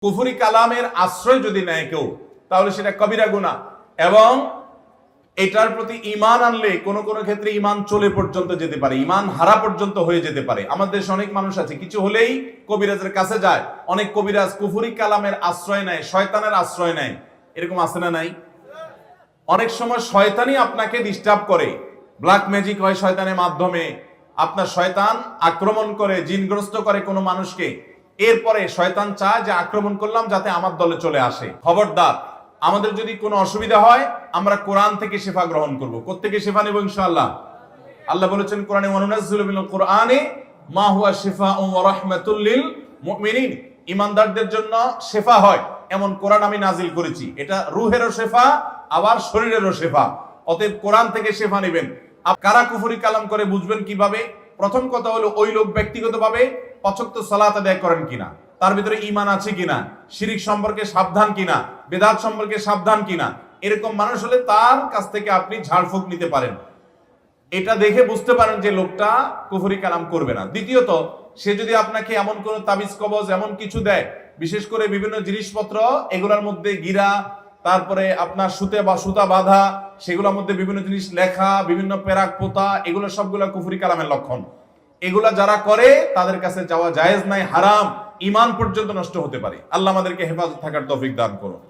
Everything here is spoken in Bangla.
কুফরি কালামের আশ্রয় যদি নেয় কেউ, তাহলে সেটা কবিরা গুনাহ, এবং এটার প্রতি ঈমান আনলে কোন কোন ক্ষেত্রে ঈমান চলে পর্যন্ত যেতে পারে, ঈমান হারা পর্যন্ত হয়ে যেতে পারে। আমাদের দেশে অনেক মানুষ আছে, কিছু হলেই কবিরাজের কাছে যায়। অনেক কবিরাজ কুফরি কালামের আশ্রয় নেয়, শয়তানের আশ্রয় নেয়। এরকম আছে না নাই? অনেক সময় শয়তানই আপনাকে ডিস্টার্ব করে, ব্ল্যাক ম্যাজিক হয় শয়তানের মাধ্যমে। আপনার শয়তান আক্রমণ করে, জিনগ্রস্ত করে কোনো মানুষকে, এরপরে শয়তান চায় যে আক্রমণ করলাম যাতে আমার দলে চলে আসে। খবরদার, আমাদের যদি কোনো অসুবিধা হয় আমরা কোরআন থেকে শিফা গ্রহণ করব। কোত্থেকে শিফা নেব? ইনশাআল্লাহ। আল্লাহ বলেছেন কোরআনে, ওয়ানুনাজ্জিলু মিনাল কুরআনি মা হুয়া শিফাউন ওয়া রাহমাতুল লিল মুমিনিন। ঈমানদারদের জন্য শিফা হয় এমন কোরআন আমি নাজিল করেছি। এটা রূহেরও শিফা, আবার শরীরেরও শিফা। অতএব কোরআন থেকে শিফা নেবেন। কারা কুফরি কালাম করে বুঝবেন কিভাবে? প্রথম কথা হলো, ওই লোক ব্যক্তিগতভাবে ৫ ওয়াক্ত সালাত আদায় করেন কিনা, তার ভিতরে ঈমান আছে কিনা, শিরিক সম্পর্কে সাবধান কিনা, বেদাত সম্পর্কে সাবধান কিনা। এরকম মানুষ হলে তার কাছ থেকে আপনি ঝাড়ফুঁক নিতে পারেন। এটা দেখে বুঝতে পারেন যে লোকটা কুফরি কালাম করবে না। দ্বিতীয়ত, সে যদি আপনাকে এমন কোন তাবিজ কবজ এমন কিছু দেয়, বিশেষ করে বিভিন্ন জিনিসপত্র, এগুলোর মধ্যে গিরা, তারপরে আপনার সুতা বাঁধা, সেগুলোর মধ্যে বিভিন্ন জিনিস লেখা, বিভিন্ন পেরাক পোতা, এগুলো সবগুলো কুফরি কালামের লক্ষণ। এগুলা যারা করে তাদের কাছে যাওয়া জায়েজ নাই, হারাম, ঈমান পর্যন্ত নষ্ট হতে পারে। আল্লাহ আমাদেরকে হেফাজত থাকার তৌফিক দান করুন।